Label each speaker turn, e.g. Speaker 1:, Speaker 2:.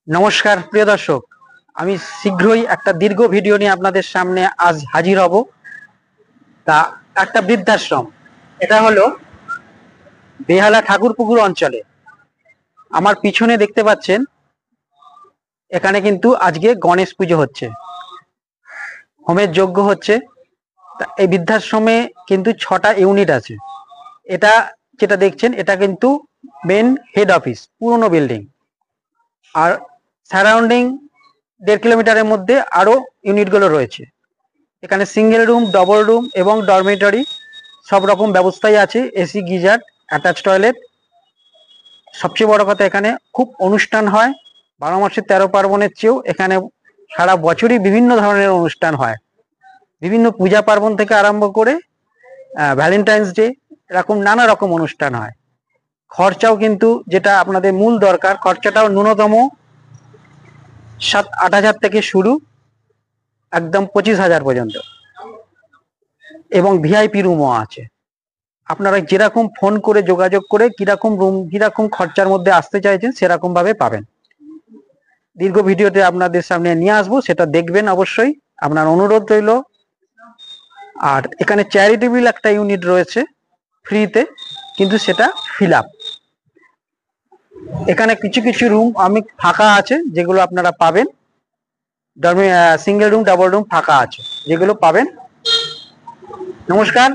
Speaker 1: নমস্কার প্রিয় দর্শক, আমি শীঘ্রই একটা দীর্ঘ ভিডিও নিয়ে আপনাদের সামনে আজ হাজির হব। তা একটা বৃদ্ধাশ্রম, এটা হলো বেহালা ঠাকুরপুকুর অঞ্চলে। আমার পিছনে দেখতে পাচ্ছেন, এখানে কিন্তু আজকে গণেশ পুজো হচ্ছে, হোমের যজ্ঞ হচ্ছে। তা এই বৃদ্ধাশ্রমে কিন্তু 6টা ইউনিট আছে। এটা যেটা দেখছেন, এটা কিন্তু মেন হেড অফিস, পুরনো বিল্ডিং। আর সারাউন্ডিং 1.5 কিলোমিটারের মধ্যে আরো ইউনিটগুলো রয়েছে। এখানে সিঙ্গেল রুম, ডবল রুম এবং ডরমেটরি সব রকম ব্যবস্থাই আছে। AC, geyser, attach toilet. সবচেয়ে বড় কথা, এখানে খুব অনুষ্ঠান হয়। 12 মাসে 13 পার্বণের চেয়েও এখানে সারা বছরই বিভিন্ন ধরনের অনুষ্ঠান হয়। বিভিন্ন পূজা পার্বণ থেকে আরম্ভ করে ভ্যালেন্টাইন্স ডে, এরকম নানা রকম অনুষ্ঠান হয়। খরচাও কিন্তু, যেটা আপনাদের মূল দরকার, খরচাটাও ন্যূনতম 7-8 হাজার থেকে শুরু, একদম 25,000 পর্যন্ত। এবং ভিআইপি রুমও আছে। আপনারা যেরকম ফোন করে যোগাযোগ করে কিরকম রুম, কিরকম খরচার মধ্যে আসতে চাইছেন, সেরকম ভাবে পাবেন। দীর্ঘ ভিডিওতে আপনাদের সামনে নিয়ে আসবো, সেটা দেখবেন অবশ্যই, আপনার অনুরোধ রইল। আর এখানে চ্যারিটেবল একটা ইউনিট রয়েছে ফ্রিতে, কিন্তু সেটা ফিল আপ। এখানে কিছু কিছু রুম আমি ফাঁকা আছে, যেগুলো আপনারা পাবেন। সিঙ্গেল রুম, ডাবল রুম ফাঁকা আছে, যেগুলো পাবেন। নমস্কার,